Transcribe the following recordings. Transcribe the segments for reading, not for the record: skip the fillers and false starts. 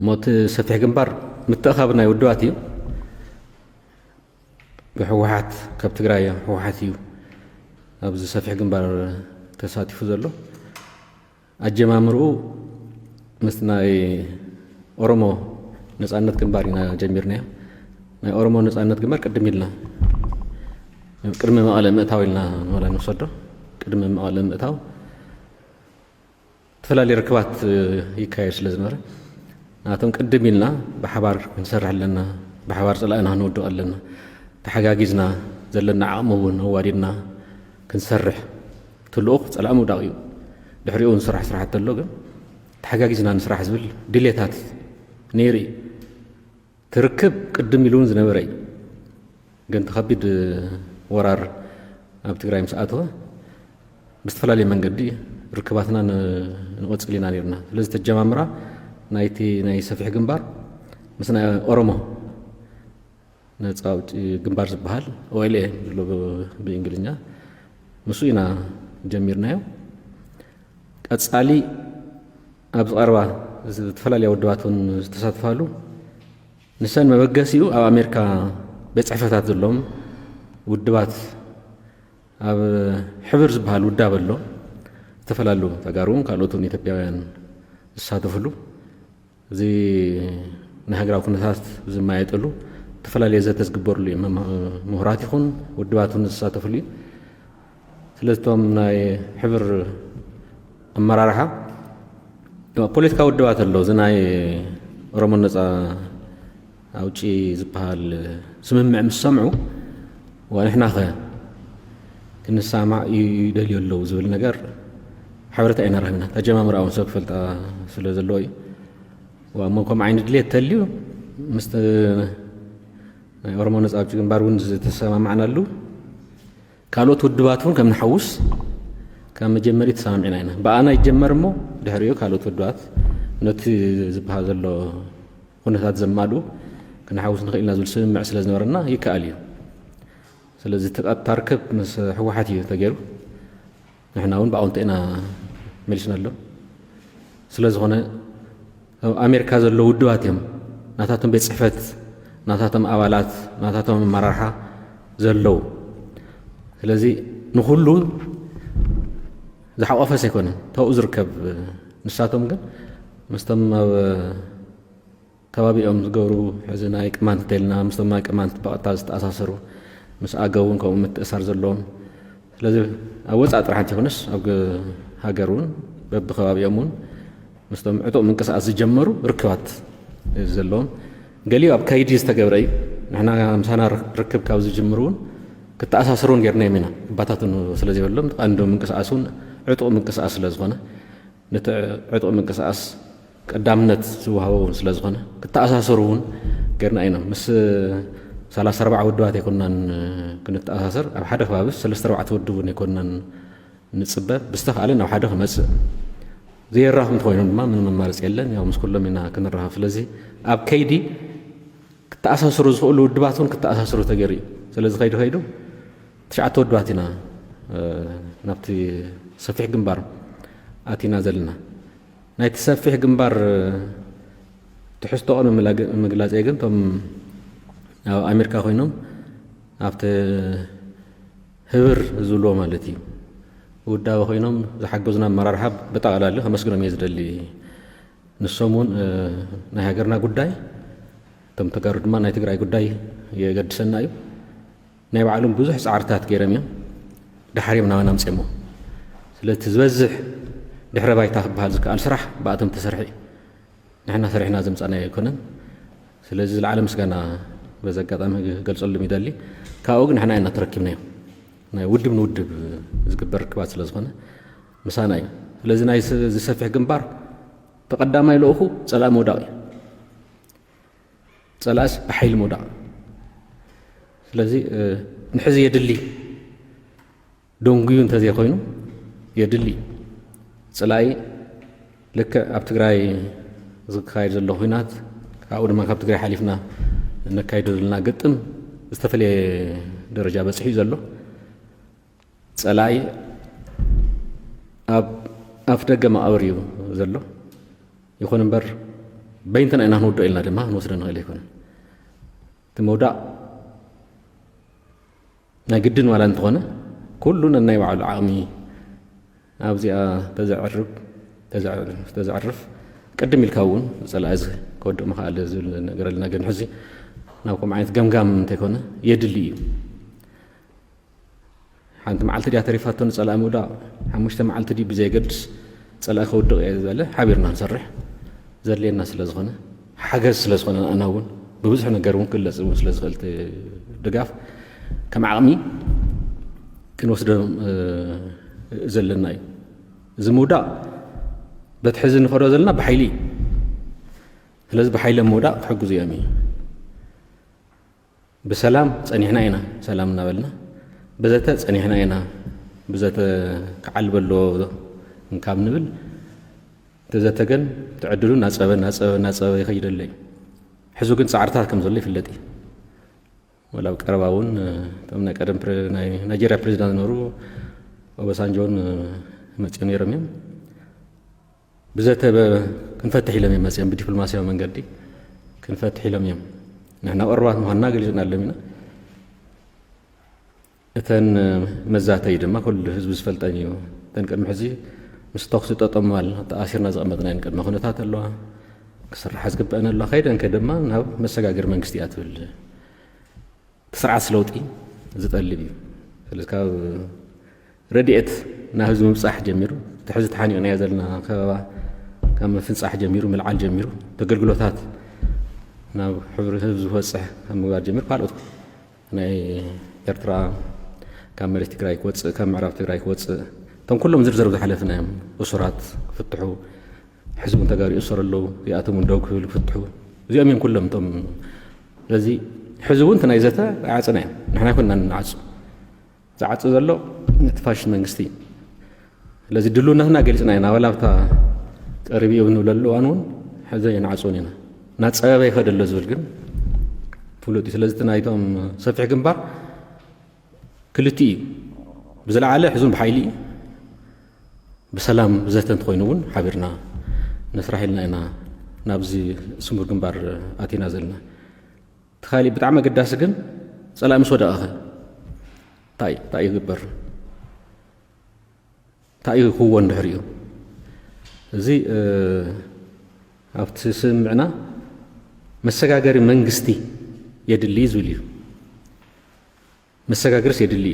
موت سفيح جنبار متأخبنا يودواتيو بحوحات كابت قراية حوحاتيو أبز سفيح جنبار تساتي فزلو أجمامرو مثلنا أورمو نسألنا جنبارنا جميرنا أورمو نسألنا جنبار قدميلنا قدم ما قال مئتاو لنا ولا نصدر قدم ما قال مئتاو تفلالي ركبات يكايش لازمره ناتم قدميلنا بحبار نسرح لنا بحبار صلانا نودو لنا تحقاقيزنا زلنا عامون وارينا كنسرح تلوق صلامو داقيو دحريو نسرح سرحت تلوق تحقاقيزنا نسرح زبل ديليتات نيري تركب قدم يلون زنبري قنت خبيد ورار ابتقراي مساعته بستفلالي من قدي ركباتنا نوصق لنا نيرنا لازم تجمامرا نايتي ناي سفيح جنبار مثلا أورمو نتصاوب جنبار زبهال ويلي لو بإنجليزيا مسوينا جميرنايو أتصالي أبز أروا تفلالي ودواتون تساتفالو نسان مبقسيو أو أمريكا بيتصحفتات زلهم ودوات أب حبر زبهال ودابلو تفلالو تقارون كالوتون يتبعيان الساتفلو زي نهجروا كنتات زي ما يتقولوا تفلال يزت تزجبر لي مهرات يكون ودواتون الساتف لي ثلاثتهم ناي حبر مرارها بوليتيكا ودوات اللو زي ناي رومان نزا أو شيء زبال سمع مسمعوا ونحن خا كنا سامع يدلي اللو زبل نجار حبرت أين رهنا تجمع مرأة وسوق فلتا سلز اللوي وممكن عين دليل تليو مست هرمونس أبجي جنبارون تسمع معنا له قالوا تودباتهم كم نحوس كم جمري تسامع عيننا بقى أنا يجمر مو دهريو قالوا تودبات نت زبهذا اللو هناك زمادو كنا حوس نخيل نازل سلم مع سلز نورنا يكاليو سلز تركب مس حوحاتي تجرو نحن هون بقى أنتنا ملشنا له سلز هنا أمريكا زلوا ودواتهم ناتاتهم بيت صحفت ناتاتهم أولات ناتاتهم مرحة زلوا لذي نخلو زحوا أفس يكون تو أزركب نساتهم جن مستم كبابي أم زجورو حزنا كمان تلنا مستم كمان بقى تاز أساسرو مس أجاون كم متأثر زلون لذي أول أطرح تكونس أو هاجرون ببخبابي أمون مستم عطوا من كساس جمروا ركبات زلون قالي أب كايدي استجبري نحنا مسانا ركب كاوز جمرون كنت أساسرون غيرنا يمينا باتاتون سلازي ولهم عندهم من كساسون عطوا من كساس لازغنا نت عطوا من كساس قدامنت سوهاو سلازغنا كنت أساسرون غيرنا أينا مس سلاس 4 ودوات يكونن كنت أساسر أو حدا خبابس سلاس 4 ودون يكونن نصبب بستفعلنا أو حدا خمس زي الرحم تخوينون ما من ممارس يلن يا مس كله منا كنرها فلزي اب كيدي كتاساسرو زقلو دباتون كتاساسرو تجري سلاز خيدو تشعت ودواتنا نبتي سفيح جنبار اتينا زلنا نايت سفيح جنبار تحسوا انا مغلاص يغن توم امريكا خوينوم ابت هبر زلو مالتي ودا خوينوم زحجزنا مرارحب بطاقلاله مسغنم يزدلي نسمون ናይ ሃገርና ጉዳይ ተም ተጋሩ ድማ ናይ ትግራይ ጉዳይ የገድሰና እዩ ናይ ባዕሉም ብዙሕ ጻዕርታት ገይረም እዮም ድሕሪም ናና ምጽሞ ስለቲ ዝበዝሕ ድሕረ ባይታ ክበሃል ዝከኣል ስራሕ ባእቶም ተሰርሒ ንሕና ሰሪሕና ዘምጻና ይኮነን ስለዚ ዝለዓለ ምስጋና በዘጋጣሚ ገልጸሉም ይደሊ ካብኡ ግን ንሕና ኢና ተረኪብናዮ ናይ ውድብ ንውድብ ዝግበር ርክባት ስለ ዝኾነ ምሳና እዩ ስለዚ ናይ ዝሰፊሕ ግንባር تقدم له أخو سلام وداعي سلاس بحيل مودع لذي نحز يدلي دونغيون تزي خوينو يدلي سلاي لك أبتقراي زكايد زلو خوينات كأول ما كابتقراي حليفنا نكايد لنا قطن استفلي درجة بسحي زلو سلاي أفتق ما أوريو زلو يكون بر بينتنا إننا نودع إلنا دما نوصلنا إليكم تمودا نجدن ولا نتغنى كلنا نيوع العامي أبزي تزعرف قدم الكون سلاز كود مخال زل نقر لنا جن حزي ناوكم عينت جم تكونه يدلي حنت معلت دي اعترافاتون صلا مودا حمشت معلت دي بزي قدس صلا خود يزاله حبيرنا نصرح زلينا سلازغنا حاجز سلازغنا انا ون ببزح نغرون كل سلازغلت دغاف كم عامي كنوسد زلنا زمودا بتحزن خرو زلنا بحيلي فلز بحيل مودا حجز يامي بسلام صنيحنا هنا سلام نبلنا بذات صنيحنا هنا بذات كعلب له نكاب نبل تزاتجن تعدلوا ناصب يخيد لي حزو كنت سعرتها كم زلي في اللتي ولا قرباون تمنا قدم نيجيريا بريزيدنت نورو وبسانجون مصيون يرميم بذات كنفتح لهم مثلا بدبلوماسيا منقدي كنفتح لهم نحن أربعة مهنا قلنا لمنا إثن مزاتي دم كل حزب سفلتاني تنقل محزي مستقصد تطمال تأثيرنا زقمتنا ينقل ما خنثات الله كسر حزب بأن الله خيرا كدما نهب مسجاجر منكستيات بال تسرع سلوتي زت اللي بيو فلسكا رديت نهزم صح جميرو تحزت حاني أنا يزلنا كم في صح جميرو ملعال جميرو تقلقلوثات ناو حبر هزو وصح كم وار جمير قالوت أنا يرترا كم مريت تقراي كوتس كم عرفت تقراي كوتس تم كلهم زرزروا حلفنا أسرات فتحوا حزب تجاري أسر له يأتوا من دوك فتحوا زي أمين كلهم تم الذي حزبون تنايزته عاصنا نحن كنا نعص زعص زلوا نتفاش منغستي الذي دلونا هنا جلسنا هنا ولا بتا قريبي ونوللو انون حزي نعصونينا ناصبه يخدل زول ግን ፖለቲ ስለዚህ ናይቶም ሰፊሕ ግንባር ክልቲ بزلعله حزون بحيلي بسلام زتن تخوينون حبرنا نسرح لنا انا نابزي سمور جنبار اتينا زلنا تخالي بتعمى قداس كن سلام سودا اخ تاي يغبر تاي هو ندحريو زي افت سمعنا مسغاغر منغستي يدلي زوليو مسغاغرس يدلي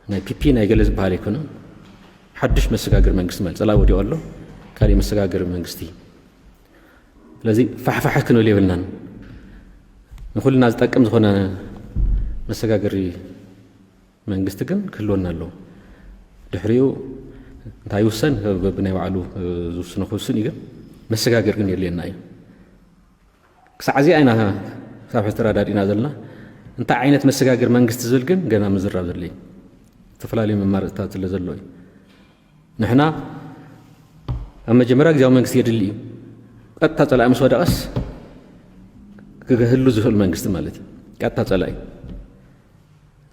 ناي بي ناي جلز بحالي كنا حدش مسغاغر منغست مال صلا ودي الله كاري مسغاغر منغستي لذي فحفحك كنو ليبلنان نقول الناس تقم زخنا مسغاغري منغست كن كلونا له دحريو انتاي وسن ببناي وعلو زوسن خوسن يغ مسغاغر كن يلينا اي كسعزي اينا صاحب استرادادينا زلنا انت عينت مسغاغر منغست زل كن غنا مزراب زلي تفلالي ممارتات لزلوي نحنا اما جمرا غزاو منغست يدلي قطا طلع مسوداس كهلو زول منغست مالتي قطا طلع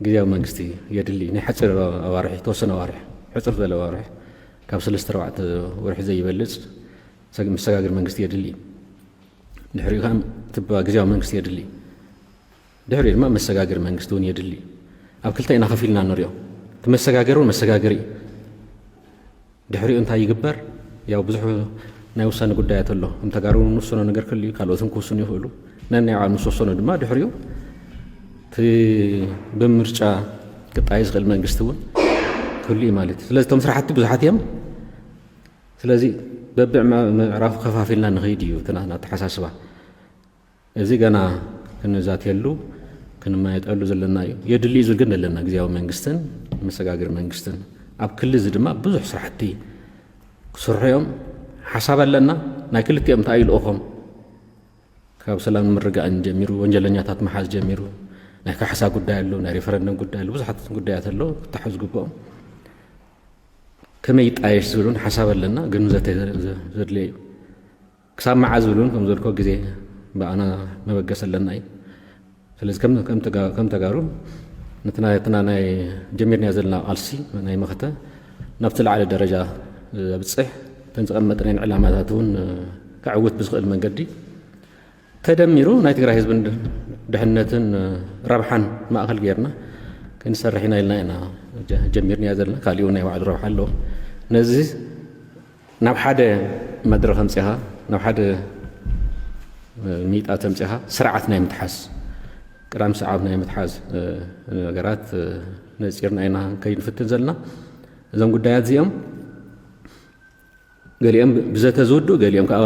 غزاو منغست يدلي ني حصر اوارح توسن اوارح حصر زل اوارح كاب 3-4 ورح زي يبلص مسغاغر منغست يدلي دحري كان تبا غزاو منغست يدلي دحري ما مسغاغر منغستون يدلي اب كلتينا خفيلنا نوريو تمسغاغرون مسغاغري دحري انت يغبر ያው ብዙ ናይ ውሳነ ጉዳያት አለው እንተጋሩ ንሱነ ነገር ከሊ ካልኦትን ኩሱን ይሁሉ ነን ያው ንሱነ ድማ ድሕሪዮ በምርጫ ቅጣይ ዝኽል መንግስት እውን ከሊ ማለት ስለዚህ ተም ስራሕቲ ብዙሓት እዮም ስለዚህ በብዕ ምዕራፍ ከፋፊልና ንኸይድ እዩ ተናና ተሓሳስባ እዚ ገና ክንዛት የሉ ክንማየጠሉ ዘለና እዩ የድሊ ዝል ግን ዘለና ግዜያዊ መንግስትን መሰጋገር መንግስትን ኣብ ክልል ድማ ብዙሕ ስራሕቲ سرهم حساب لنا ناكل تيم تايل أخم كاب سلام مرجع عن جميرو وانجلني تات محاز جميرو ناك حساب قد دايلو ناري فرندم قد دايلو بس حتى قد دايلو تحوز قبهم كم يتعيش زولون حساب لنا جنوزة زدلي كسام معزولون كم زولكو جزء بأنا ما بقى سلنا أي فلذ كم تجارو نتنا ناي جمير نازلنا ألسي ناي مخته نبتلع على درجة بتصح تنتقمتنا علاماتون كعوت بزغل من قدي تدميرو ناي تقرا حزب دحنتن ربحان ما أخل غيرنا كنسرحنا لنا جميرني هذا كاليونا وعد روح له نزي ناب حدا مدرة خمسها ناب حدا 100 أتمسها سرعتنا يمتحس كرام ساعتنا يمتحس نجارات نسيرنا هنا كاين في التنزلنا زم قدايات زيهم قال يوم بزات زودو قال يوم كأ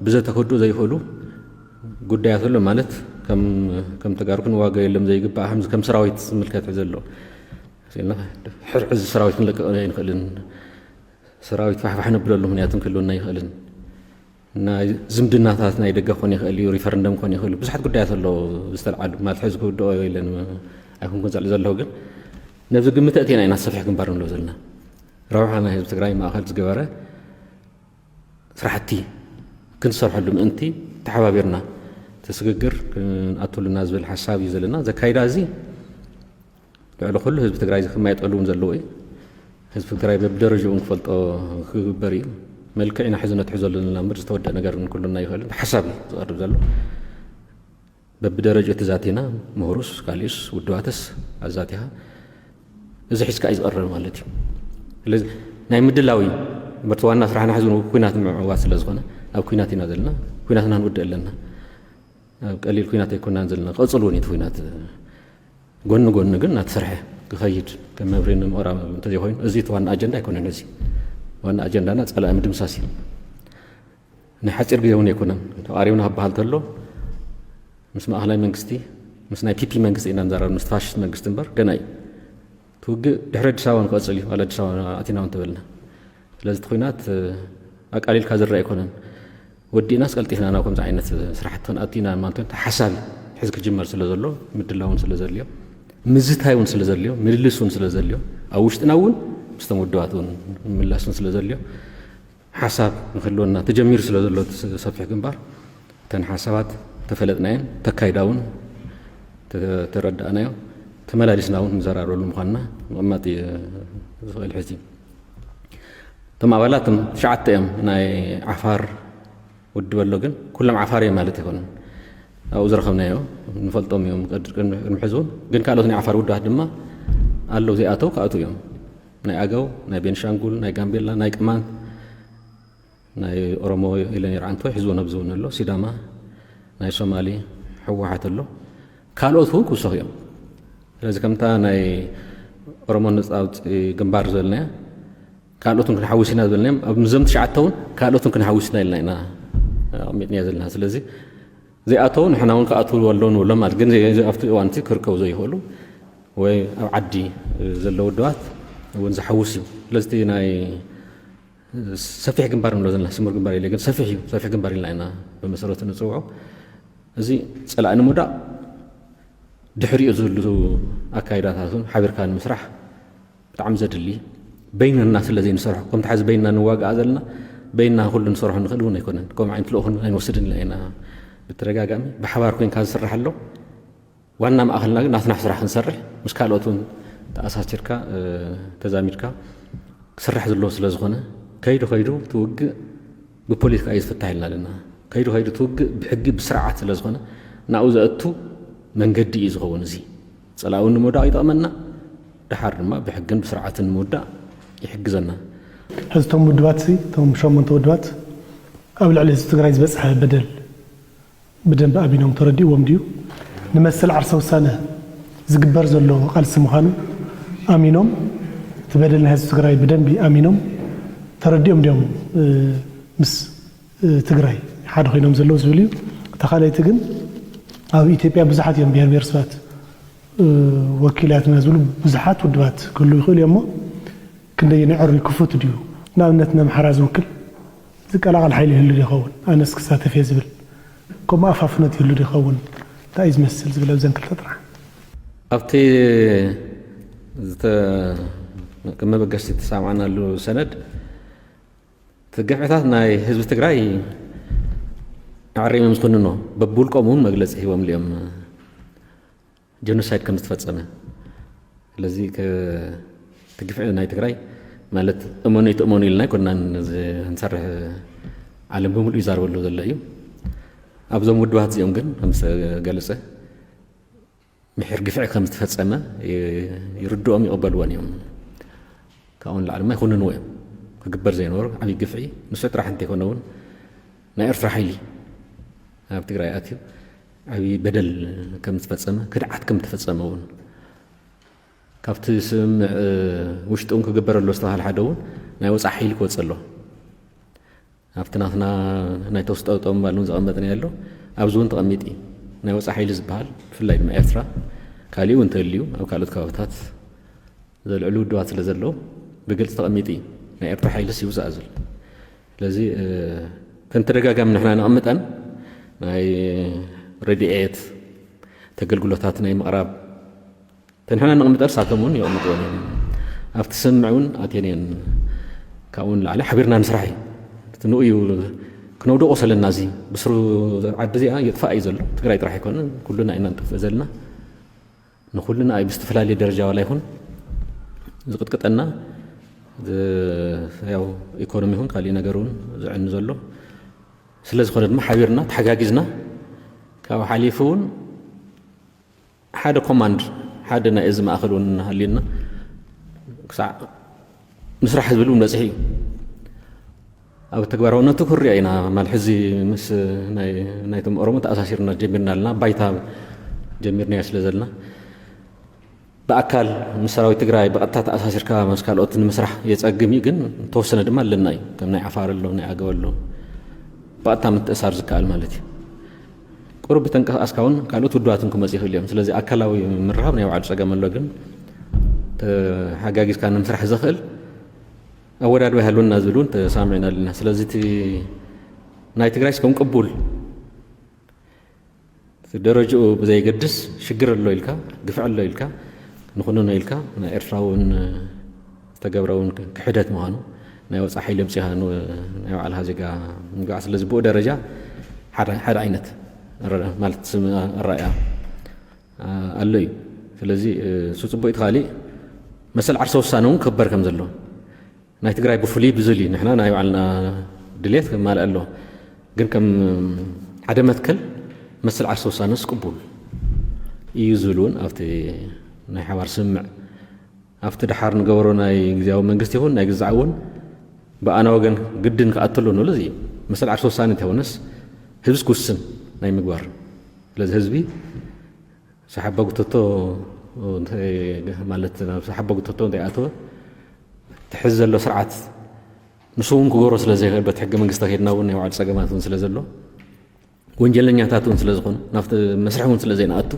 بزات خدو زي خلو قدايات له مالت كم تجاركن واقع لهم زي جبا حمز كم سراويت ملكات عزلوا سينا حرز سراويت ملك ينخلن سراويت فحنا بلولهم نياتهم كلنا يخلن نا زمدنا ثلاثنا يدققون يخلي ريفرندم كون يخلي بس حد قدايات له استلعب ما تحز كودو لأن أكون كنت على زلوا قل نفس قمة تأتينا يناس صفيح كمبارون لو زلنا روحنا هذا تقرأي ما أخذت جواره صراحتي كنت صرح لهم أنتي تحابيرنا تسجر أطول الناس بالحساب يزلنا زكايدا زي لعلو كله حزب تقرأي ما يتقولون زلوا إيه حزب تقرأي بدرجة ونفلت خبري ملك إن حزنا تحزل لنا مرز تودع نجار من كلنا يخلون حسابي تقرب زلوا بدرجة ذاتنا مهروس كاليس ودواتس ذاتها إذا حس كأيز قرر مالتي لذا نايم دلاوي برتوانا صراحة حزون كوينات معواس لزخنا أو كوينات نازلنا كويناتنا نود لنا قليل كوينات يكون نازلنا قصلوني كوينات قن قن تسرح خيد كما برين مورا تجيهون أزيد وانا أجندة يكون نزي وانا أجندة ناس على أمد مساسي نحتر جيون يكون أريونا هبهال تلو مسمع أهلا منقستي مسنا بي منقستي إن نزار مستفاش منقستنبر جناي توج دحرج ساون قصلي ولا ساون أتينا ونتبلنا لازم تخوينات أقليل كذا الرأي يكونن ودي ناس قلت هنا أنا وكم زعينة صراحة أتينا ما أنت حسابي حزك جمر سلزلو مدلون سلزليو مزتايون سلزليو مدلسون سلزليو أوش تناون مستمدواتون ملاسون سلزليو حساب نخلونا تجمير سلزلو صفح جنبار تن حسابات تفلتناين تكايداون تردأنا تملالسنا ونزرارو المخنا وماتي الحزين ثم أولاتهم شعتهم ناي عفار ودولوجن كلهم عفاري مالت يكون أو زرخمنا يو نفلتهم يوم قدر المحزون جن قالوا ثني عفار وده دما قالوا زي أتو كأتو يوم ناي أجو ناي بنشانغول ناي غامبيلا ناي كمان ناي أورمو إلى نيرانتو حزون بزون له سيداما ناي سومالي حوحت له قالوا ثوك وصهيم لازم كم تا ناي أورمو نصاوت جنبار زلنا قالوا تمكن حوسنا بالنام مزمت شعتون قالوا تمكن حوسنا لنا أميتني هذا لازم زي أتون إحنا هون كأتول واللون ولا ما تجن زي أفتي وانتي كركو زي هولو وعدي زلوا الدوات ونز حوسي لازم ناي سفيح جنبارنا لازم سمر جنباري لكن سفيح جنباري لنا بمسألة نسوعه زي سأل أنا مدة دحري أزول أكايدات هذون حبر كان مسرح تعمزد اللي بين الناس الذين صرحوا كم تحز بيننا نواقع عزلنا بيننا كل نصرح نخلونا يكونن كم عين تلوخن عين وسدن لنا بالترجاجم بحوار كوين كان صرح له وانا ما أخلنا ناس نحصرح نصرح مش كالوتون تأساس شركة تزاميركا صرح زلوس لزخنا كيدو توج ببوليس كايز فتحلنا لنا كيدو توج بحق بسرعة لزخنا نعوز أتو من قد يزغون زي صلاون مودع يطمنا دحر ما بحقن بسرعة المودع يحجزنا. هذا توم مدواتي توم شو من تودوات قبل على استقراء بس بدل بأبينهم تردي ومديو نمثل عرسو سنة زقبر زلوا قال سموهانو أمينهم تبدل هذا استقراء بدل بأمينهم تردي ومديهم مس تقراء حد خينهم زلوا زوليو تخيل تجن أو إثيوبيا بزحات يوم بير سوات وكيلات نازلوا بزحات ودوات كله يقول يومه كنا ينعر الكفوت ديو نامنتنا محراز وكل ذيك على الحيل اللي يخون أنا سكسات في زبل كم أفافنت اللي يخون تايز مسل زبل وزن كل تطرح أفتي كما بقاش تسعى معنا له سند تقعتنا حزب تقراي عريم مسخننو ببول قومون مجلس هو مليم جنوسايد كم تفصمه الذي تقفعنا تقراي مالت أموني لنا كنا نسرح ዓለም ብምሉእ ይዛረበሉ ዘሎ እዩ ኣብዞም ውድባት እዚኦም ግን ከም ገለጸ ምሕር ግፍዒ ከም ዝተፈጸመ ይርድኦም ይቕበልዎን እዮም ካብኡን ላዕሊ ድማ ይኹንንዎ እዮም ክግበር ዘይነበሩ ዓብዪ ግፍዒ ንሱ ጥራሕ እንተይኮነ እውን ናይ ኤርትራ ሓይሊ ኣብ ትግራይ ኣትዩ ዓብዪ በደል ከም ዝተፈጸመ ክድዓት ከም ዝተፈጸመ እውን ካብቲ ስምምዕ ውሽጡ እውን ክግበረሎ ዝተባሃለ ሓደ እውን ናይ ወፃኢ ሓይሊ ክወፅእ ኣሎ ኣብቲ ናትና ናይ ተውስጠ ጠም ባሉን ዘቐመጥን ያሎ ኣብዚ እውን ተቐሚጥ እዩ ናይ ወፃኢ ሓይሊ ዝበሃል ብፍላይ ድማ ኤርትራ ካሊእ እውን ተልዩ ኣብ ካልኦት ከባቢታት ዘልዕሉ ውድባት ስለ ዘለዎ ብግልፂ ተቐሚጥ እዩ ናይ ኤርትራ ሓይልስ ይውፃእ ዝብል ስለዚ ከም ተደጋጋሚ ንሕና ነቐምጠን ናይ ረድኤት ተገልግሎታት ናይ ምቕራብ ተንሕና ነቐምጠር ሳቶም እውን ይቕምጥዎን እዮም ኣብቲ ስምምዕ እውን ኣትየን እየን ካብኡን ላዕሊ ሓቢርና ንስራሕ እዩ ንኡ እዩ ክነውድቆ ዘለና እዚ ብስሩ ዓዲ እዚኣ የጥፋእ እዩ ዘሎ ትግራይ ጥራሕ ኣይኮነን ኩሉና ኢና ንጥፍእ ዘለና ንኩሉና እዩ ብዝተፈላለየ ደረጃ ዋላ ይኹን ዝቅጥቅጠና ያው ኢኮኖሚ ይኹን ካሊእ ነገር እውን ዝዕኒ ዘሎ ስለ ዝኾነ ድማ ሓቢርና ተሓጋጊዝና ካብ ሓሊፉ እውን ሓደ ኮማንድ ሓደ ናይ እዚ ማእኸል እውን ሃልዩና ክሳዕ ምስራሕ ዝብል እውን በፂሒ እዩ ኣብ ተግባራውነቱ ክሪኣ ኢና ማል ሕዚ ምስ ናይቶም ኦሮሞ ተኣሳሲርና ጀሚርና ኣለና ባይታ ጀሚርና ስለ ዘለና ብኣካል ምስ ሰራዊት ትግራይ ብቐጥታ ተኣሳሲርካ ምስ ካልኦት ንምስራሕ የፀግም እዩ ግን ተወሰነ ድማ ኣለና እዩ ከም ናይ ዓፋር ኣሎ ናይ ኣገው ኣሎ ብቐጥታ ምትእሳር ዝከኣል ማለት እዩ ቁርብ ተንቀሳቐስካ እውን ካልኦት ውድባትን ክመፅእ ይኽእል እዮም ስለዚ ኣካላዊ ምርሃብ ናይ ባዕሉ ፀገም ኣሎ ግን ተሓጋጊዝካ ንምስራሕ ዘኽእል ኣወዳድባ ይሃልወና ዝብል እውን ተሳሚዕና ኣለና ስለዚ እቲ ናይ ትግራይ ስከም ቅቡል ደረጅኡ ብዘይገድስ ሽግር ኣሎ ኢልካ ግፍዕ ኣሎ ኢልካ ንኹንኖ ኢልካ ናይ ኤርትራ እውን ዝተገብረ እውን ክሕደት ምዃኑ ናይ ወፃኢ ሓይሊ ምፅኢኻ ናይ ባዕልኻ ዜጋ ምግባዕ ስለዚ ብኡ ደረጃ ሓደ ዓይነት ማለት ኣረኣያ ኣሎ እዩ ስለዚ እሱ ፅቡቅ እቲ ካሊእ መሰል ዓርሰ ውሳነ እውን ክኽበር ከም ዘሎ ናይ ትግራይ ብፍሉይ ብዝል እዩ ንሕና ናይ ባዕልና ድሌት ከማልእ ኣሎ ግን ከም ሓደ መትከል መሰል ዓርሰ ውሳነስ ቅቡል እዩ ዝብል እውን ኣብቲ ናይ ሓባር ስምዕ ኣብቲ ድሓር ንገበሮ ናይ ግዜያዊ መንግስቲ ይኹን ናይ ግዛዕ እውን ብኣና ወገን ግድን ክኣትሎ ንብሎ እዚ እዩ መሰል ዓርሰ ውሳነ እንተይኮነስ ህዝቢ ክውስን ናይ ምግባር ስለዚ ህዝቢ ሰሓባ ጉተቶ ማለት ሰሓባ ጉተቶ እንተይኣተወ ትሕዝ ዘሎ ስርዓት ንሱ እውን ክገብሮ ስለ ዘይኽእል በቲ ሕገ መንግስቲ ከይድና እውን ናይ ባዕሉ ፀገማት እውን ስለ ዘሎ ወንጀለኛታት እውን ስለ ዝኾኑ ናብቲ መስርሕ እውን ስለ ዘይነኣቱ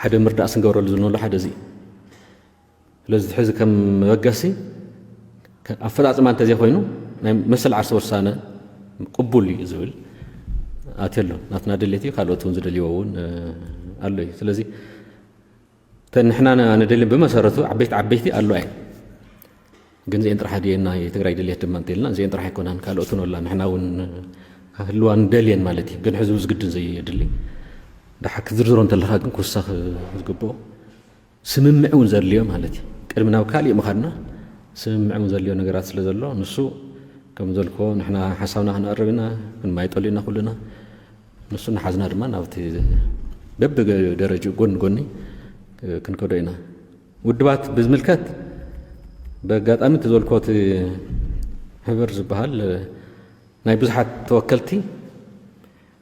ሓደ ምርዳእስ ንገብረሉ ዝንበሎ ሓደ እዚ ስለዚ ሕዚ ከም መበገሲ ኣፈፃፅማ እንተዘይኮይኑ ናይ መሰል ዓርሰ ውሳነ ቅቡል እዩ ዝብል ኣትየሎ ናትና ድሌት እዩ ካልኦት እውን ዝደልይዎ እውን ኣሎ እዩ ስለዚ ንሕና ነደልዮም ብመሰረቱ ዓበይቲ ኣለዋ እየን ግን እዚአን ጥራሕ ድየና የትግራይ ድሌት ድማ እንተኢልና እዚአን ጥራሕ ኣይኮናን ካልኦትን ወላ ንሕና እውን ህልዋ ንደልየን ማለት እዩ ግን ሕዝቢ ዝግድን ዘየድሊ ድሓ ክዝርዝሮ እንተለካ ግን ክውሳኽ ዝግብኦ ስምምዕ እውን ዘድልዮ ማለት እዩ ቅድሚ ናብ ካሊእ ምኻድና ስምምዕ እውን ዘድልዮ ነገራት ስለ ዘሎ ንሱ ከም ዘልክዎ ንሕና ሓሳብና ክነቕርብ ኢና ክንማይጠሉ ኢና ኩሉና ንሱ ናሓዝና ድማ ናብቲ በብደረጅኡ ጎኒ ጎኒ ክንከዶ ኢና ውድባት ብዝምልከት በአጋጣሚ ተዘልኮት ሕብር ዝበሃል ናይ ብዙሓት ተወከልቲ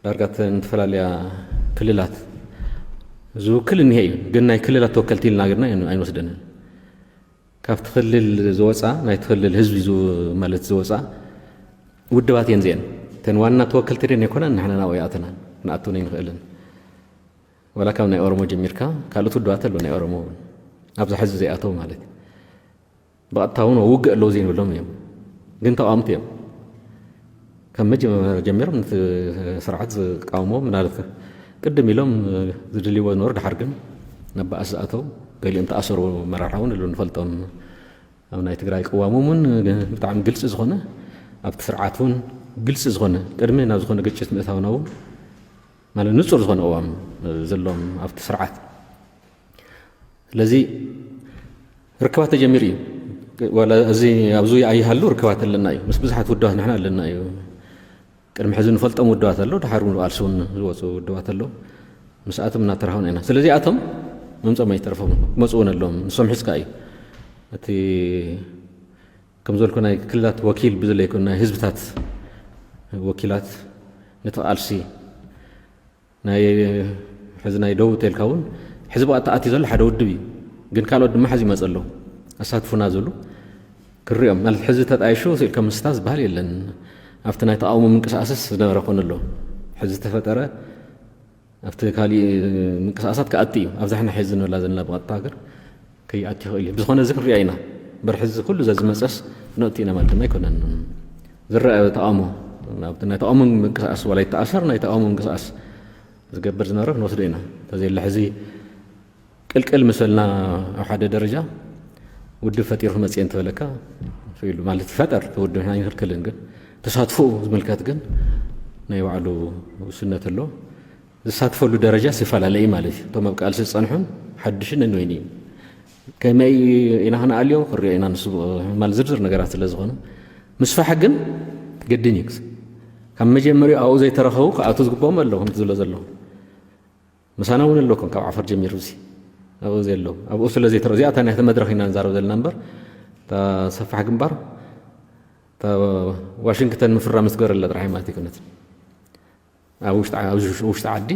ዳርጋት እንትፈላለያ ክልላት ዝውክል እኒሄ እዩ ግን ናይ ክልላት ተወከልቲ ኢልና ገርና ኣይንወስደንን ካብቲ ክልል ዝወፃ ናይቲ ክልል ህዝቢ ማለት ዝወፃ ውድባት እየን እዚአን ተን ዋና ተወከልቲ ደን ኣይኮናን ንሕና ናብኡ ይኣተናን ንኣትውን ኣይንኽእልን ወላ ካብ ናይ ኦሮሞ ጀሚርካ ካልኦት ውድባት ኣሎ ናይ ኦሮሞ ኣብዛ ሕዚ ዘይኣተው ማለት እዩ ብቐጥታ እውን ውግእ ኣለዎ ዘይንብሎም እዮም ግን ተቃውምቲ እዮም ከም መጀመርያ ጀሚሮም ነቲ ስርዓት ዝቃውሞ ምናልባት ቅድም ኢሎም ዝድልይዎ ዝነበሩ ድሓር ግን ነባኣስ ዝኣተው ገሊኦም ተኣሰሩ መራርሓ እውን ኣሎ ንፈልጦም ኣብ ናይ ትግራይ ቅዋሞም እውን ብጣዕሚ ግልፂ ዝኾነ ኣብቲ ስርዓት እውን ግልፂ ዝኾነ ቅድሚ ናብ ዝኾነ ግጭት ምእታውና እውን ማለት ንጹር ዝኾነ ቅዋም ዘሎም ኣብቲ ስርዓት ስለዚ ርክባት ተጀሚር እዩ ወላ እዚ ኣብዙ ኣይሃሉ ርክባት ኣለና እዩ ምስ ብዙሓት ውድባት ንሕና ኣለና እዩ ቅድሚ ሕዚ ንፈልጦም ውድባት ኣሎ ድሓር ቃልሱን ዝወፁ ውድባት ኣሎ ምስኣቶም እናተረኸብና ኢና ስለዚ ኣቶም መምፆም ኣይተረፈም መፅውን ኣለዎም ንሶም ሒዝካ እዩ እቲ ከም ዘልኩ ናይ ክልላት ወኪል ብዘለይኩን ናይ ህዝብታት ወኪላት ነቲ ቃልሲ ናይ ሕዚ ናይ ደቡብ ተልካ እውን ሕዚ ብኣ ተኣትዩ ዘሎ ሓደ ውድብ እዩ ግን ካልኦት ድማ ሓዚ ይመፅ ኣለዉ ኣሳትፉና ዝብሉ ክሪኦም ማለት ሕዚ ተጣይሹ ስኢልካ ምስታት ዝበሃል የለን ኣብቲ ናይ ተቃውሞ ምንቅስቃስስ ዝነበረ ኮን ኣሎ ሕዚ ተፈጠረ ኣብቲ ካሊእ ምንቅስቃሳት ክኣቲ እዩ ኣብዛሕና ሕዚ ንብላ ዘለና ብቐጥታ ሃገር ከይኣቲ ይኽእል እዩ ብዝኾነ እዚ ክንሪኣ ኢና በር ሕዚ ኩሉ ዘዝመፀስ ነእቲ ኢና ማለት ድማ ኣይኮነን ዝረአ ተቃውሞ ኣብቲ ናይ ተቃውሞ ምንቅስቃስ ዋላ ይተኣሰር ናይ ተቃውሞ ምንቅስቃስ ዝገብር ዝነበረ ክንወስዶ ኢና ተዘየላ ሕዚ ቅልቅል መሰልና ኣብ ሓደ ደረጃ ውድብ ፈጢሩ ክመፅእ እንትበለካ ኢሉ ማለት ይፈጠር ውድብ ንሕና ይክልክልን ግን ተሳትፎኡ ዝምልከት ግን ናይ ባዕሉ ውስነት ኣሎ ዝሳትፈሉ ደረጃ ይፈላለዩ ማለት እዩ እቶም ኣብ ቃልሲ ዝፀንሑን ሓድሽን እንወይኒ እዩ ከመይ ኢና ክንኣልዮ ክሪኦ ኢና ንሱ ማለት ዝርዝር ነገራት ስለ ዝኾነ ምስፋሕ ግን ገድን እዩ ካብ መጀመሪኡ ኣብኡ ዘይተረኸቡ ክኣቱ ዝግብኦም ኣለዉ ከምቲ ዝብሎ ዘለዉ ምሳና እውን ኣለኩም ካብ ዓፈር ጀሚሩ እዚ ኣብኡ ዘለው ኣብኡ ስለ ዘይተረኸቡ እዚኣታ ናይቲ መድረኽ ኢና ንዛረብ ዘለና እምበር እታ ሰፋሕ ግንባር እታ ዋሽንግተን ምፍራም ዝትገበረላ ጥራሕ ማለት ይኮነት ኣብ ውሽጢ ዓዲ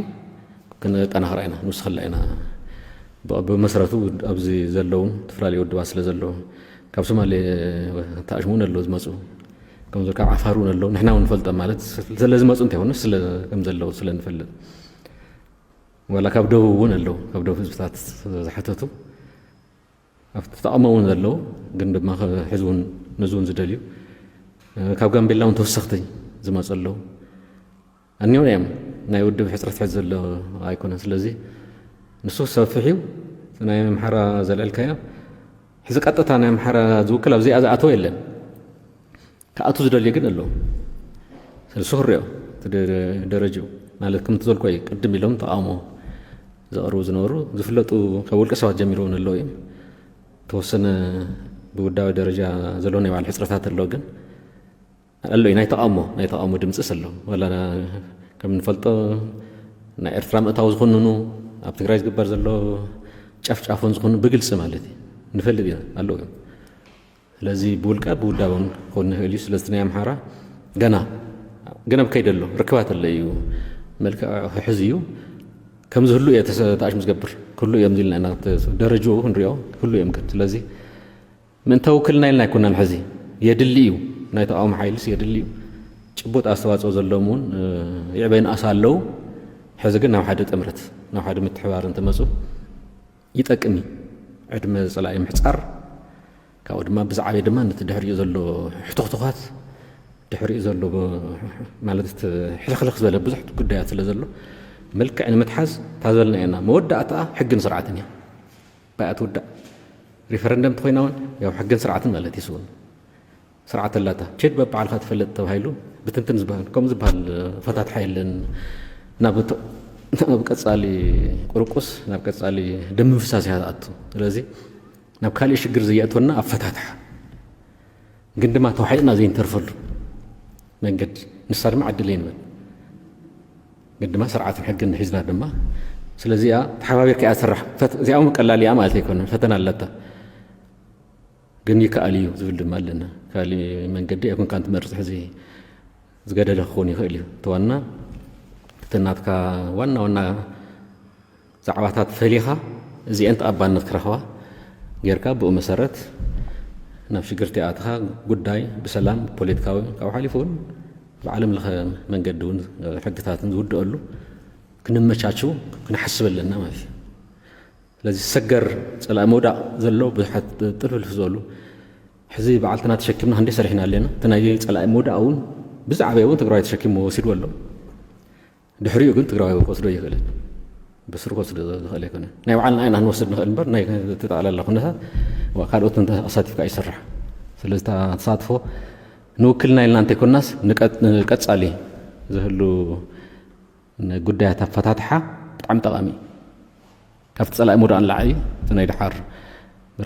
ክንጠናኽራ ኢና ንውስኸላ ኢና ብመሰረቱ ኣብዚ ዘለውን ዝተፈላለዩ ውድባት ስለ ዘለዉ ካብ ሶማሌ ተኣሽሙ እውን ኣለዉ ዝመፁ ከም ካብ ዓፋር እውን ኣለዉ ንሕና እውን ንፈልጦም ማለት ስለ ዝመፁ እንታይ ይኹንስ ከም ዘለዉ ስለ ንፈልጥ ወላ ካብ ደቡብ እውን ኣለዉ ካብ ደቡብ ህዝብታት ዝሓተቱ ኣብቲ ተቃውሞ እውን ዘለዉ ግን ድማ ሕዚ እውን ነዚ እውን ዝደልዩ ካብ ጋምቤላ እውን ተወሰኽቲ ዝመፁ ኣለዉ እኒኦ እዮም ናይ ውድብ ሕፅረት ሕዚ ዘሎ ኣይኮነን ስለዚ ንሱ ሰፊሕዩ ናይ ኣምሓራ ዘልዕልካዮ ሕዚ ቀጥታ ናይ ኣምሓራ ዝውክል ኣብዚኣ ዝኣተወ የለን ክኣቱ ዝደልዩ ግን ኣለዉ ስለሱ ክሪኦ ደረጅኡ ማለት ከምቲ ዘልኮ እዩ ቅድም ኢሎም ተቃውሞ ዘቕርቡ ዝነበሩ ዝፍለጡ ካብ ውልቀ ሰባት ጀሚሩ እውን ኣለዉ እዮም ተወሰነ ብውዳዊ ደረጃ ዘለዎ ናይ ባዕሉ ሕፅረታት ኣለዉ ግን ኣሎ ናይ ተቃውሞ ድምፅስ ኣለዉ ወላ ከም ንፈልጦ ናይ ኤርትራ ምእታዊ ዝኾንኑ ኣብ ትግራይ ዝግበር ዘሎ ጫፍጫፎን ዝኾኑ ብግልፂ ማለት እዩ ንፈልጥ ኢና ኣለዉ እዮም ስለዚ ብውልቀ ብውዳውን ክኾን ንኽእል እዩ ስለዚ ናይ ኣምሓራ ገና ኣብ ከይዲ ኣሎ ርክባት ኣሎ እዩ መልክዕ ሕዚ እዩ ከም ዝህሉ እየ ተኣሽሙ ዝገብር ኩሉ እዮም ዝኢልና ኢና ደረጅኡ ክንሪኦ ኩሉ እዮም ግን ስለዚ ምእንተ ውክልና ኢልና ኣይኮናን ሕዚ የድሊ እዩ ናይ ተቃውሞ ሓይልስ የድሊ እዩ ጭቡጥ ኣስተዋፅኦ ዘለዎም እውን ይዕበይ ንኣሳ ኣለዉ ሕዚ ግን ናብ ሓደ ጥምረት ናብ ሓደ ምትሕባር እንትመፁ ይጠቅም እዩ ዕድመ ፀላኢ ምሕፃር ካብኡ ድማ ብዛዕበየ ድማ ነቲ ድሕሪኡ ዘሎ ሕቱኽቱኻት ድሕሪኡ ዘሎ ማለት ሕልኽልኽ ዝበለ ብዙሕ ጉዳያት ስለ ዘሎ መልክዕ ንምትሓዝ ታዘልና ኢና መወዳእታ ሕግን ስርዓትን እያ ባይኣ ትውዳእ ሪፈረንደም እንተኮይና እውን ያው ሕግን ስርዓትን ማለት ይስውን ስርዓት ኣላታ ቸድ በበዓልካ ትፈልጥ ተባሂሉ ብትንትን ዝበሃል ከምኡ ዝበሃል ፈታትሓ የለን ናብ ቀፃሊ ቁርቁስ ናብ ቀፃሊ ደም ምፍሳስ እያ ዝኣቱ ስለዚ ናብ ካሊእ ሽግር ዘየእትወና ኣብ ፈታትሓ ግን ድማ ተዋሒጥና ዘይንተርፈሉ መንገዲ ንሳ ድማ ዓድለ ይንበል ግን ድማ ስርዓትን ሕግን ሒዝና ድማ ስለዚኣ ተሓባቢርካ እያ ዝስራሕ እዚኣ እውን ቀላል እያ ማለት ኣይኮነን ፈተና ኣለታ ግን ይከኣል እዩ ዝብል ድማ ኣለና ካሊእ መንገዲ ኣይኮንካ እንትመርፅ ሕዚ ዝገደደ ክኸውን ይኽእል እዩ ተዋና እትናትካ ዋና ዛዕባታት ፈሊኻ እዚአን ተቐባልነት ክረኽባ ጌርካ ብኡ መሰረት ናብ ሽግርቲ ኣትኻ ጉዳይ ብሰላም ፖለቲካዊ ካብ ሓሊፉ እውን ብዓለም ለኸ መንገዲ እውን ሕግታትን ዝውድአሉ ክንመቻችው ክንሓስብ ኣለና ማለት እዩ ስለዚ ሰገር ፀላኢ መውዳቕ ዘሎ ብዙሓት ጥልፍልፍ ዝበሉ ሕዚ በዓልትና ተሸኪምና ክንደይ ሰሪሕና ኣለና እቲ ናይ ፀላኢ መውዳቕ እውን ብዛዕበየ እውን ትግራዋይ ተሸኪሙ ወሲዱ ኣሎ ድሕሪኡ ግን ትግራዋይ ክወስዶ ይኽእልን ብስሩ ክወስዶ ዝኽእል ኣይኮነን ናይ ባዕልና ኢና ክንወስድ ንኽእል እምበር ናይ ተጠቕላላ ኩነታት ካልኦት ኣሳቲፍካ ይስራሕ ስለዚ ተሳትፎ ንውክልና ኢልና እንተይኮናስ ንቀፃሊ ዝህሉ ጉዳያት ኣፈታትሓ ብጣዕሚ ጠቓሚ ካብቲ ፀላኢ መውዳቕ ንላዕሊ እቲ ናይ ድሓር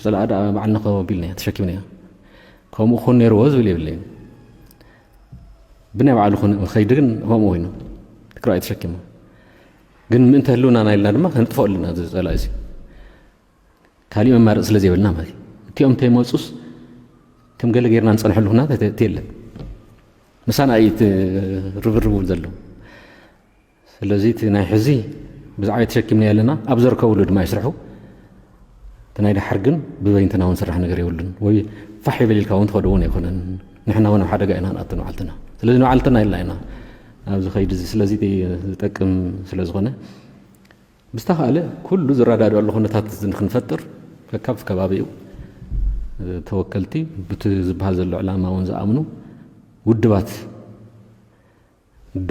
ፀላኢ ባዕልና ከቢልና ተሸኪምና እያ ከምኡ ክኾን ነይርዎ ዝብል የብለይ بنا بعلو خيدقن هم وينه تقرأ تشكيمه ግን ምን ተህልውና ናይልና ድማ ከንጥፈው ለና ዘላዚ ካሊ መማር ስለዚ ይብልና ማለት እቲኦም ተይመጹስ ከም ገለ ገርና እንጸንሐሉ ሁና ተየለ ምሳና አይት ርብርቡ ዘሎ ስለዚ ናይ ሕዚ ብዛዕባ ተሸኪምና ያለና ኣብ ዘርከብሉ ድማ ይስርሑ ተናይ ድሓር ግን ብበይንተና እውን ስራሕ ነገር ይውልን ወይ ፋሕ ይበልልካ እውን ትኸደውን ኣይኮነን ንሕና እውን ሓደጋ ኢና ንኣትኑ ዓልትና ስለዚ ንዓልትና ይላይና ኣብዚ ኸይድ እዚ ስለዚ ዝጠቅም ስለ ዝኾነ ብዝተኻእለ ኩሉ ዝረዳድኡ ኣሎ ኩነታት ክንፈጥር ከካብ ከባቢኡ ተወከልቲ ብቲ ዝበሃል ዘሎ ዕላማ እውን ዝኣምኑ ውድባት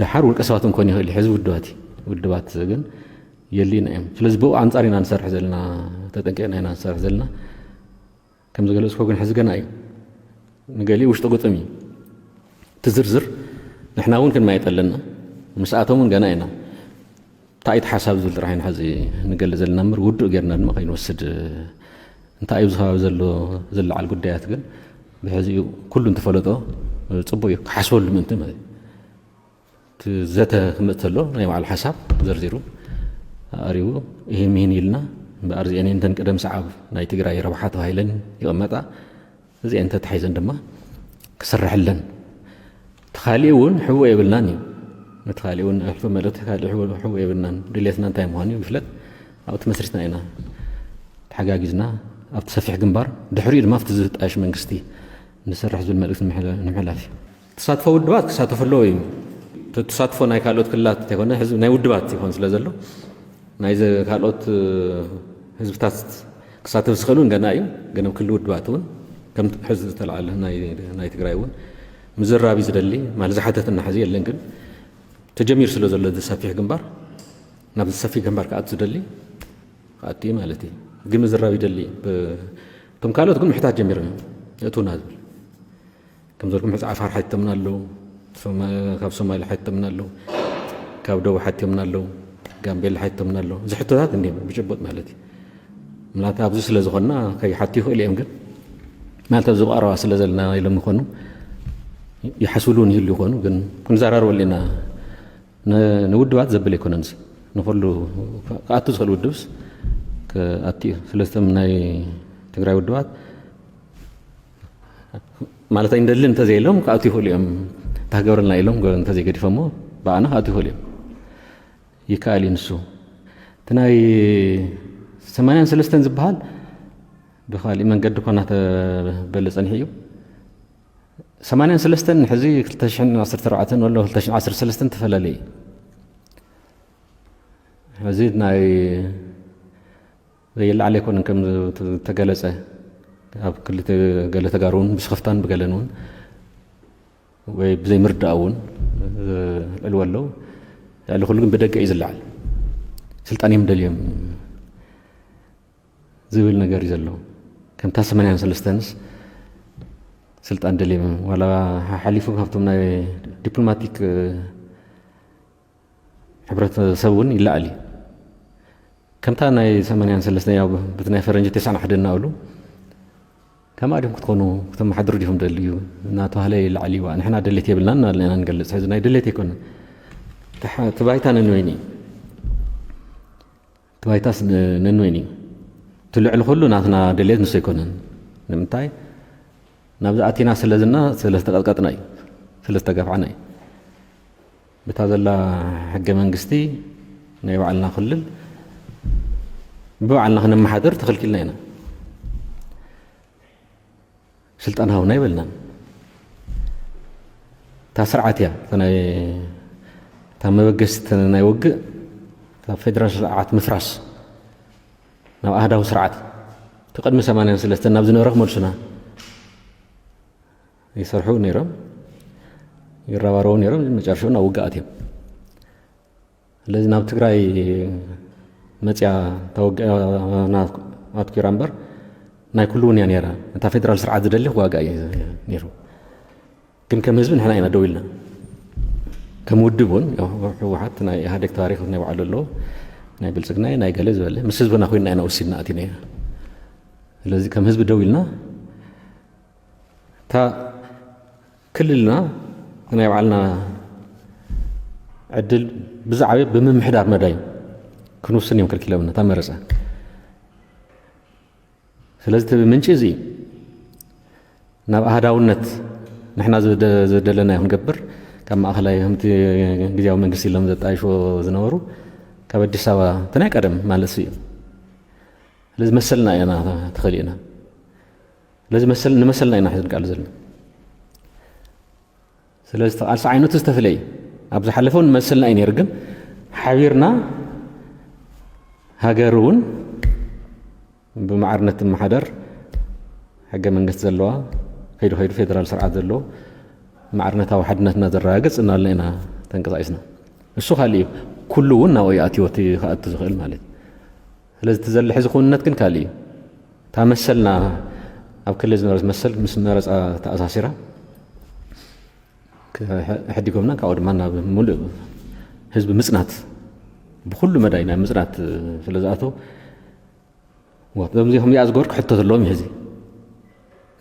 ድሓር ውልቀ ሰባት እንኮን ይኽእል ሕዚ ውድባት ግን የሊና እዮም ስለዚ ብኡ ኣንጻር ኢና ንሰርሕ ዘለና ተጠንቂቕና ኢና ንሰርሕ ዘለና ከም ዝገለጽኮ ግን ሕዚ ገና እዩ ንገሊ ውሽጢ ገጥም እዩ ትዝርዝር نحن وين كن ما يتقلنا مساعتهم من جناينا تعيد حساب زل رايحين حزي نقل زل نمر ودو غيرنا ما كاين وسد انت ايبزها زل على القديات كن بحزي كل انت فلطو صبو حسول من انت ما تزته مثلو نايم على الحساب زرزيرو اريو ይሄ ምን ይልና በአርዚ እኔ እንተን ቀደም ሰዓብ ናይ ትግራይ ረባሓት ሃይለን ይቀመጣ እዚ እንተ ተሓይዘን ድማ ክሰርሕለን تخاليون حو يبلناني متخاليون ألف ملت خالي حو يبلنان دليتنا نتاي مهاني وفلت أو تمسرتنا هنا تحقاقزنا أو تسفح جنبار دحرير ما فتزت أيش من قستي نسرح زول ملك نمحلافي تصادفوا ودوات تصادفوا اللوي تصادفوا ناي كالوت كلات تكون حزب ناي ودوات تكون سلازلو ناي إذا كالوت حزب تاست تصادف سخلون جنايو جنب كل ودواتون كم حزب طلع له ناي تقرايون مزرابي زدلي مال زحتتنا حزي لكن تجمير سلو زلو السفيح جنبار نبذ السفيح جنبار كأت زدلي قاتي مالتي قم مزرابي دلي تم قالوا تكون محتاج جمير يأتون هذا كم زركم حتى عفار حتى من له ثم كاب سومالي حتى من له كاب دو حتى من له جنبيل حتى من له زحتو هذا إني بجبط مالتي ملاتها أبزو سلزغنا كي حتى هو اللي يمكن مالتها بزو أروى سلزلنا إلى مخونو يحسولون يلي يكونوا كن زرار ولينا نودوات زبل يكوننس نقولوا كأتوس خلو ودوس كأتي ثلاثة من أي تقرأ ودوات مالتين دلين تزيلهم كأتي هوليهم تهجرنا إلهم قلنا تزي كده فمو بعنا كأتي هوليهم يكالي نسو تناي سمايان سلستن زبال بخالي من قد كنا تبلس أنهيو 83 حزي 2014 ولا 2013 تفلالي زيدنا زي اللي عليكم انكم تجلسه اب كل تجلس تقارون بسخفتان بقلنون وبزي مرداون الولو قال كلكم بدقه يزلعل سلطان يمدليم زويل نجار يزلو كم 83 سلطان دليم ولا حليفو كفتمنا دبلوماتيك حبرت سوون إلا علي كم تانا 83 يا بتنا فرنج 9 حدنا أولو كم أدم كتكونوا كتم حضر ديهم دليو ناتو هلي العلي وأنا إحنا دليتي بلنا لأن نجلس هذا دليتي كنا تبايتنا نويني تبايتاس نويني طلع الخلو ناتنا دليت نسيكونن نمتاي نبدأ أتينا سلزنا سلستقطعنا سلستقفعنا بتهذا حق منقستي نيوعلنا خلل بوعلنا خنا محاضر تخل كلنا هنا سلطان هاو نايبلنا تاسرعتيا أنا تام وجست نايوج فدرس سرعات مفرس نو أهدا سرعات تقدم 8 سلستنا نبذنا رقم مرسنا يسرحوا نيرم يروارون نيرم مجرشون أوقاتهم الذين أبتكراي متى توقع ناتكي رامبر نايكلون يعني يرى أنت فدرال سرعة دللي هو جاي نيرو كم هزبن إحنا هنا دويلنا كم ودبون هو حتى ناي هذاك تاريخ ناي وعلى الله ناي بلسقناي ناي جالس ولا مسز بنا خوينا أنا وسيدنا أتينا الذي كم هزب دويلنا تا كلنا ናይ ባዕልና ዕድል ብዛዕባ ብምምሕዳር መዳይ ክንውስን እዮም ከልኪለውና ተመረፀ ስለዚ ምንጭ እዚ ናብ ኣህዳውነት ንሕና ዝደለና ይኹን ገብር ካብ ማእኸላይ ከምቲ ጊዜያዊ መንግስቲ ኢሎም ዘጣይሾ ዝነበሩ ካብ ኣዲስ ኣበባ ተናይ ቀደም ማለት እዩ ስለዚ መሰልና ኢና ትኽእል ኢና ስለዚ ንመሰልና ኢና ሒዝን ቃል ዘለና ስለዚ ተቃልሲ ዓይነቱ ዝተፈለየ ኣብ ዝሓለፈው ንመሰልና እዩ ነይሩ ግን ሓቢርና ሃገር እውን ብማዕርነት ማሕደር ሕገ መንግስቲ ዘለዋ ከይዱ ፌደራል ስርዓት ዘለዎ ማዕርነታዊ ሓድነትና ዘረጋግፅ እናበልና ኢና ተንቀሳቂስና እሱ ካሊእ እዩ ኩሉ እውን ናብኡ ኣትዮ ከኣቱ ዝኽእል ማለት እዩ ስለዚ እቲ ዘሎ ሕዚ ኩንነት ግን ካሊእ እዩ እታ መሰልና ኣብ ክልል ዝነበረት መሰል ምስ መረፃ ተኣሳሲራ ሕዲጎምና ካብኡ ድማ ናብ ሙሉእ ህዝቢ ምፅናት ብኩሉ መዳይ ናይ ምፅናት ስለ ዝኣተው ከምዚኦም እዚኣ ዝገበሩ ክሕተት ኣለዎም እዩ ሕዚ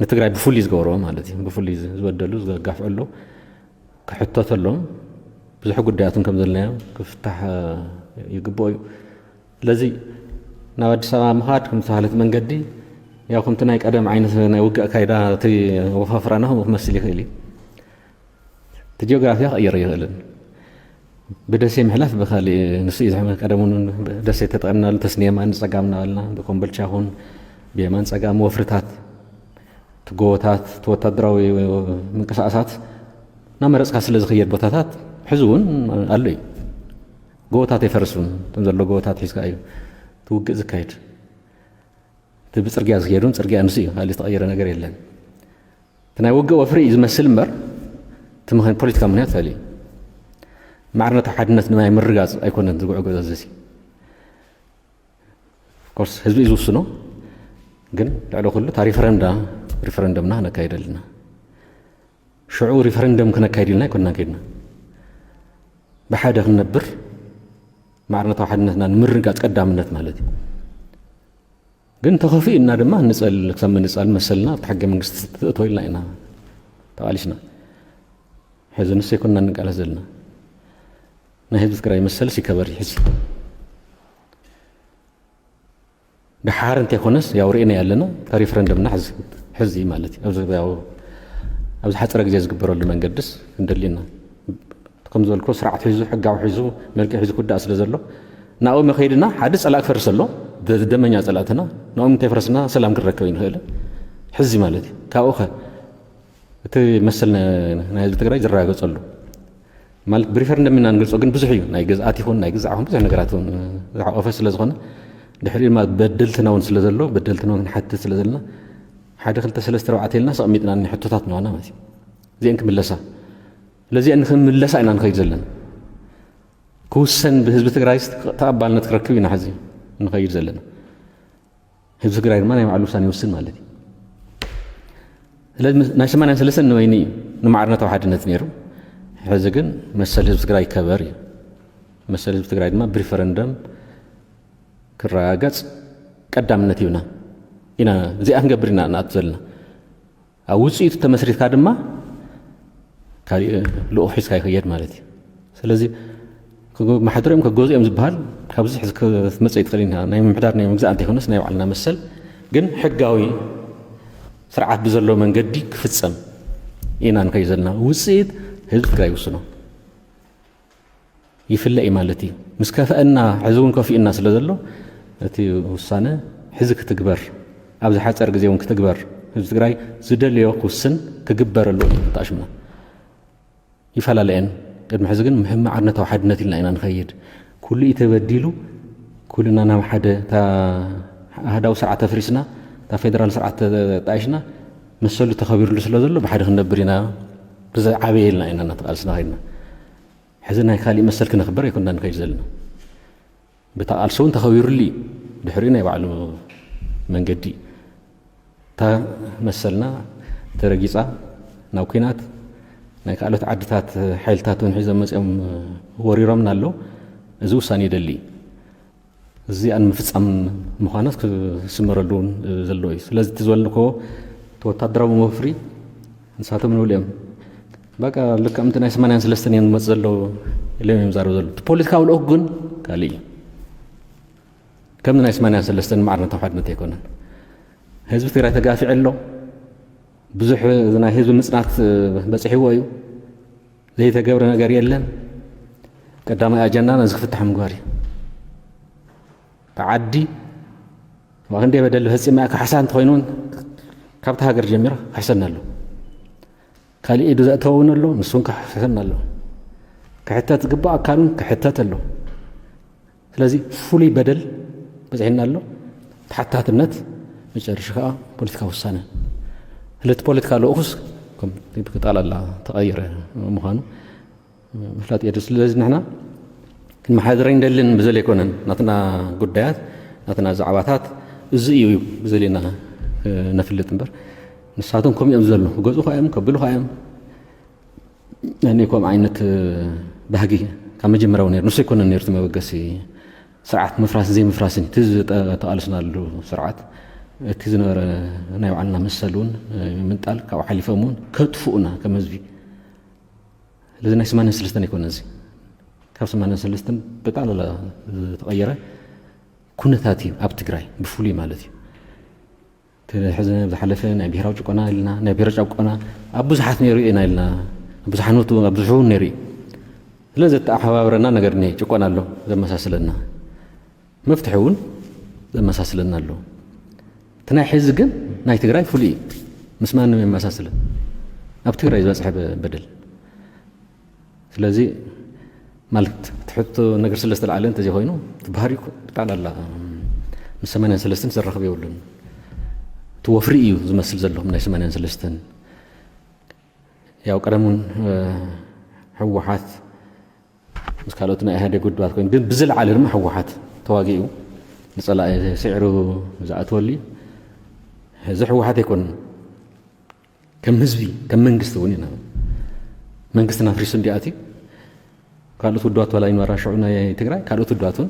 ንትግራይ ብፍሉይ ዝገብሮ ማለት እዩ ብፍሉይ ዝበደሉ ዝጋፍዐሉ ክሕተት ኣለዎም ብዙሕ ጉዳያትን ከም ዘለናዮ ክፍታሕ ይግብኦ እዩ ስለዚ ናብ ኣዲስ ኣበባ ምኻድ ከም ዝተባህለት መንገዲ ያው ከምቲ ናይ ቀደም ዓይነት ናይ ውግእ ካይዳ እቲ ወፋፍራና ክመስል ይኽእል እዩ እቲ ጂኦግራፊያ ክቕይር ይኽእልን ብደሴ ምሕላፍ ብካሊእ ንሱ እዩ ቀደም ደሴ ተጠቕምናሉ ተስኒየማን ፀጋም እናበልና ብኮምቦልቻ ይኹን ብየማን ፀጋም ወፍርታት ትጎቦታት ወታደራዊ ምንቅስቃሳት ናብ መረፅካ ስለ ዝኽየድ ቦታታት ሕዚ እውን ኣሎ እዩ ጎቦታት ኣይፈርሱን እቶም ዘሎ ጎቦታት ሒዝካ እዩ ትውግእ ዝካየድ እቲ ብፅርግያ ዝክየዱን ፅርግያ ንሱ እዩ ካሊእ ዝተቐየረ ነገር የለን እቲ ናይ ውግእ ወፍሪ እዩ ዝመስል እምበር እቲ ፖለቲካ ምክንያት ካሊእ እዩ ማዕርነታዊ ሓድነት ንማይ ምርጋፅ ኣይኮነን ዝጉዕጎ ዘዚ ኮርስ ህዝቢ እዩ ዝውስኖ ግን ልዕሊ ኩሉ እታ ሪፈረንደምና ክነካይድ ኣለና ሽዑ ሪፈረንደም ክነካይድ ኢልና ኣይኮንና ከይድና ብሓደ ክንነብር ማዕርነታዊ ሓድነትና ንምርጋፅ ቀዳምነት ማለት እዩ ግን ተኸፊእና ድማ ንፀል ክሰብ ንፀል መሰልና ኣብቲ ሓገ መንግስቲ ትእትዎ ኢልና ኢና ተቃሊስና ሕዚ ንሱ ኣይኮንና ንቃለስ ዘለና ናይ ህዝቢ ትግራይ መሰል ሲከበር ሕዚ ድሓር እንተይኮነስ ያው ርኢና ያለና እታ ሪፈረንደምና ሕዚ ማለት እዩ ኣብዚ ሓፀረ ግዜ ዝግበረሉ መንገድስ እንደሊና ከም ዝበልኮ ስርዓት ሒዙ ሕጋዊ ሒዙ መልክዕ ሒዙ ኩዳእ ስለ ዘሎ ናብኡ መኸይድና ሓደ ፀላእ ክፈርስ ኣሎ ደመኛ ፀላእትና ናብኡ እንተይፈረስና ሰላም ክንረከብ ይንኽእል ሕዚ ማለት እዩ ካብኡ ኸ እቲ መሰል ናይ ህዝቢ ትግራይ ዝረጋገፀሉ ማለት ብሪፈረንደም ኢና ንገልፆ ግን ብዙሕ እዩ ናይ ገዝኣት ይኹን ናይ ግዛዕ ይኹን ብዙሕ ነገራት እውን ዝሓቆፈ ስለ ዝኾነ ድሕሪ ድማ በደልትና እውን ስለ ዘሎ በደልትና ክንሓትት ስለ ዘለና 1 2 3 4 ኢልና ሰቕሚጥና ሕቶታት ንዋና ማለት እዩ እዚአን ክምለሳ ስለዚአን ንክምለሳ ኢና ንኸይድ ዘለና ክውሰን ብህዝቢ ትግራይ ተቐባልነት ክረክብ ኢና ሕዚ ንኸይድ ዘለና ህዝቢ ትግራይ ድማ ናይ ባዕሉ ውሳነ ይውስን ማለት እዩ ስለዚ ናይ 83 ንወይኒ እዩ ንማዕርነታዊ ሓድነት ነይሩ ሕዚ ግን መሰል ህዝቢ ትግራይ ይከበር እዩ መሰል ህዝቢ ትግራይ ድማ ብሪፈረንደም ክረጋገፅ ቀዳምነት ይብና ኢና እዚኣ ክንገብር ኢና ንኣቱ ዘለና ኣብ ውፅኢቱ ተመስሪትካ ድማ ካሊእ ልኡኽ ሒዝካ ይኽየድ ማለት እዩ ስለዚ ማሕደር እዮም ከገዙ እዮም ዝበሃል ካብዚ ሕዚ ክትመፀ ይትኽእል ኢና ናይ ምምሕዳር ናይ ምግዛእ እንተይኮነስ ናይ ባዕልና መሰል ግን ሕጋዊ ስርዓት ብዘለዎ መንገዲ ክፍፀም ኢና ንከይድ ዘለና ውፅኢት ህዝቢ ትግራይ ይውስኖ ይፍለ እዩ ማለት እዩ ምስ ከፍአና ሕዚ እውን ከፊእና ስለ ዘሎ እቲ ውሳነ ሕዚ ክትግበር ኣብ ዝሓፀር ግዜ እውን ክትግበር ህዝቢ ትግራይ ዝደልዮ ክውስን ክግበረሉ እዩ ተኣሽምና ይፈላለየን ቅድሚ ሕዚ ግን ማዕርነታዊ ሓድነት ኢልና ኢና ንኸይድ ኩሉ እዩ ተበዲሉ ኩሉና ናብ ሓደ ኣህዳዊ ስርዓት ተፍሪስና እታ ፌደራል ስርዓት ተጣይሽና መሰሉ ተኸቢሩሉ ስለ ዘሎ ብሓደ ክንነብር ኢና ብዝዓበየ ኢልና ኢና እናተቃልስና ኸይድና ሕዚ ናይ ካሊእ መሰል ክነኽበር ኣይኮንና ንከይድ ዘለና ብተቃልሶ እውን ተኸቢሩሉ እዩ ድሕሪ ናይ ባዕሉ መንገዲ እታ መሰልና ተረጊፃ ናብ ኩናት ናይ ካልኦት ዓድታት ሓይልታት እውን ሒዞም መፅኦም ወሪሮምና ኣሎ እዚ ውሳነ ይደሊ እዚኣ ንምፍፃም ምዃናት ክስመረሉ እውን ዘለዎ እዩ ስለዚ እቲ ዝበልንኮ ተወታደራዊ መፍሪ ንሳቶም ንብሉ እዮም በቃ ልክ እምትና 83 ያን መጽለው ኢሎም ይምዛሩ ዘሎ ፖለቲካው ልኡክ ግን ካልይ ከምና 83 ማዕርነት ተዋሕድነት ኣይኮነን ህዝቢ ትግራይ ተጋፊዕ ኣሎ ብዙሕ ናይ ህዝቢ ምጽናት በጽሕዎ እዩ ዘይተገብረ ነገር የለን ቀዳማይ ኣጀንዳና ዝክፍታሕ ምግባር እዩ ተዓዲ ወንዴ በደል ፈጽማ ከሐሳን ተኮይኑን ካብታ ሃገር ጀሚራ ከሐሰና ኣሎ ካልእ ኢዱ ዘእተውን ኣሎ ንሱን ከሐሰና ኣሎ ክሕተት ግባእ ኣካሉን ክሕተት ኣሎ ስለዚ ፍሉይ በደል በጽሕና ኣሎ ተሓታትነት መጨረሻ ከዓ ፖለቲካ ውሳነ ህልት ፖለቲካ ልኡኹስ ከም ብክጣላላ ተቐይረ ምዃኑ ምፍላጥ የድል ስለዚ ንሕና ክንመሓደረ እንደልን ብዘለ ኣይኮነን ናትና ጉዳያት ናትና ዛዕባታት እዚ እዩ ብዘሌና ነፍልጥ እምበር ንሳቶም ከምኡ እዮም ዘሎ ገጹ ኸዮም ከብሉ ኸዮም እኔ ከምኡ ዓይነት ባህጊ ካብ መጀመርያው ነይሩ ንሱ ኣይኮነን ነይሩ መበገሲ ስርዓት ምፍራስን ዘይምፍራስን እቲ ተቓልስናሉ ስርዓት እቲ ዝነበረ ናይ ባዕልና መሰል እውን ምንጣል ካብኡ ሓሊፎም እውን ከጥፍኡና ከም ህዝቢ ስለዚ ናይ 83 ኣይኮነን እዚ ካብ 83 ብጣዕላላ ተቐየረ ኩነታት እዩ ኣብ ትግራይ ብፍሉይ ማለት እዩ ሕዚ ዝሓለፈ ናይ ብሄራዊ ጭቆና ኢልና ናይ ብሄራዊ ጭቆና ኣብ ብዙሓት ነይሩ ኢና ኢልና ብዙሓኖቱ ኣብ ብዙሕ ነይሩ እዩ ስለዚ ተኣሓባብረና ነገር እኒሄ ጭቆና ኣሎ ዘመሳስለና መፍትሒ እውን ዘመሳስለና ኣሎ እቲ ናይ ሕዚ ግን ናይ ትግራይ ፍሉይ እዩ ምስ ማንም የመሳስለን ኣብ ትግራይ ዝበፅሐ በደል ስለዚ ማለት ትሕቶ ነገር ስለ ዝተለዓለ እንተዘይ ኮይኑ ባህሪኡ ብጣዕላላ ምስ 83 ዝረኸብ የብሉን እቲ ወፍሪ እዩ ዝመስል ዘለኹም ናይ 83 ያው ቀደሙን ሕወሓት ምስ ካልኦት ናይ ኢህዴግ ውድባት ኮይኑ ግን ብዝለዓለ ድማ ሕወሓት ተዋጊኡ ንጸላኢ ስዕሩ ዝኣትወሉ እዚ ሕወሓት ኣይኮነን ከም ህዝቢ ከም መንግስቲ እውን ኢና መንግስትና ፍሪሱ እንዲኣትዩ ካልኦት ውድባት ወላ ይንበራ ሽዑ ናይ ትግራይ ካልኦት ውድባትን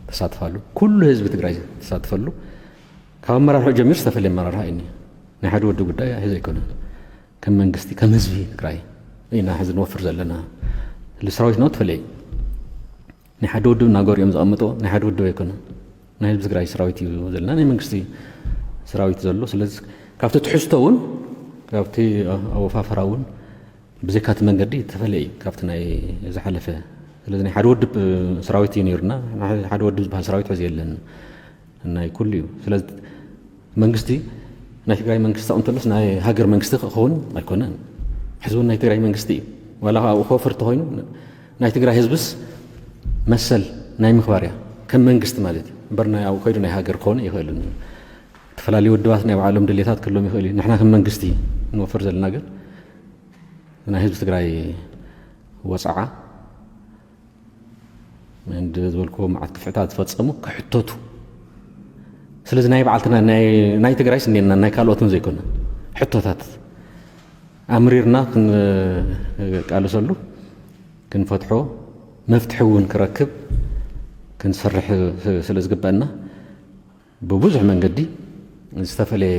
ተሳትፋሉ ኩሉ ህዝቢ ትግራይ ተሳትፈሉ ካብ ኣመራርሑ ጀሚር ዝተፈለየ ኣመራርሓ እዩ ናይ ሓደ ወዲ ጉዳይ ሕዚ ኣይኮነን ከም መንግስቲ ከም ህዝቢ ትግራይ ኢና ሕዚ ንወፍር ዘለና ሰራዊት ነው ተፈለየ ናይ ሓደ ወዲ እናገሪኦም ዝቐምጦ ናይ ሓደ ወዲ ኣይኮነን ናይ ህዝቢ ትግራይ ሰራዊት እዩ ዘለና ናይ መንግስቲ ሰራዊት ዘሎ ስለዚ ካብቲ ትሕዝቶ እውን ካብቲ ኣወፋፍራ እውን ብዘይካቲ መንገዲ ተፈለየ ካብቲ ናይ ዝሓለፈ ስለዚ ናይ ሓደ ወዲ ሰራዊት እዩ ነይሩና ሓደ ወዲ ዝበሃል ሰራዊት ሕዚ የለን ናይ ኩሉ እዩ ስለዚ መንግስቲ ናይ ትግራይ መንግስቲ እንተሎስ ናይ ሃገር መንግስቲ ክኸውን ኣይኮነን ሕዚ እውን ናይ ትግራይ መንግስቲ እዩ ዋላ ኣብኡ ክወፍር ተኮይኑ ናይ ትግራይ ህዝብስ መሰል ናይ ምኽባር እያ ከም መንግስቲ ማለት እዩ እምበር ናይ ኣብኡ ከይዱ ናይ ሃገር ክኸውን ይኽእልን ተፈላለዩ ውድባት ናይ ባዕሎም ድሌታት ክህልዎም ይኽእል እዩ ንሕና ከም መንግስቲ ንወፍር ዘለና ግን ናይ ህዝቢ ትግራይ ወፃዓ እንድ ዝበልክዎ መዓት ክፍዕታት ዝፈጸሙ ክሕተቱ ስለዚ ናይ በዓልትና ናይ ትግራይስ እኔና ናይ ካልኦትን ዘይኮነ ሕቶታት ኣምሪርና ክንቃልሰሉ ክንፈትሖ መፍትሒ እውን ክረክብ ክንሰርሕ ስለ ዝግበአና ብብዙሕ መንገዲ ዝተፈለየ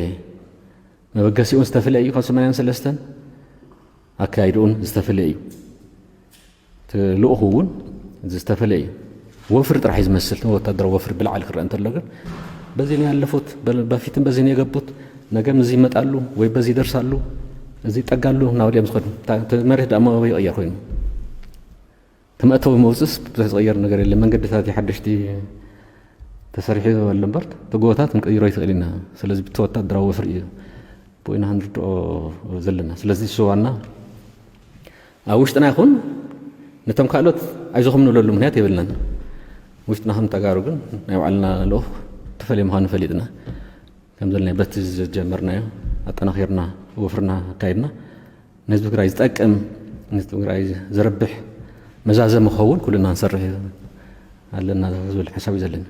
መበገሲኡን ዝተፈለየ እዩ ካብ 83 ኣካይድኡን ዝተፈለየ እዩ ልኡኹ እውን ዝተፈለየ እዩ ወፍሪ ጥራሕ ዝመስል ወታደራዊ ወፍሪ ብላዕሊ ክረአ እንተሎ ግን በዚ ነው ያለፉት በፊትም በዚ ነው የገቡት ነገም እዚህ ይመጣሉ ወይ በዚህ ይደርሳሉ እዚህ ይጠጋሉ እና ወዲያም ዝኸዱ መሬት ዳሞ ይቀየር ኮይኑ ተመእተው መውፅስ ተቀየር ነገር የለም መንገድታት የሐደሽቲ ተሰሪሑ ወለምበርት ተጎታት እንቀይሮ ይትቀሊና ስለዚህ ብተወታደራዊ ወፍሪ ቦይና ንርድኦ ዘለና ስለዚህ ሰዋና ውሽጥና ይኹን ነቶም ካልኦት ኣይዞኹም ንብለሉ ምክንያት የብልናን ውሽጥና ከም ተጋሩ ግን ናይ ባዕልና ልኡኽ ተፈለየ ምዃኑ ፈሊጥና ከም ዘለና በቲ ዝጀመርናዮ ኣጠናኺርና ወፍርና ኣካይድና ንህዝቢ ትግራይ ዝጠቅም ንህዝቢ ትግራይ ዝረብሕ መዛዘ ምኸውን ኩልና ንሰርሕ ኣለና ዝብል ሓሳብ እዩ ዘለና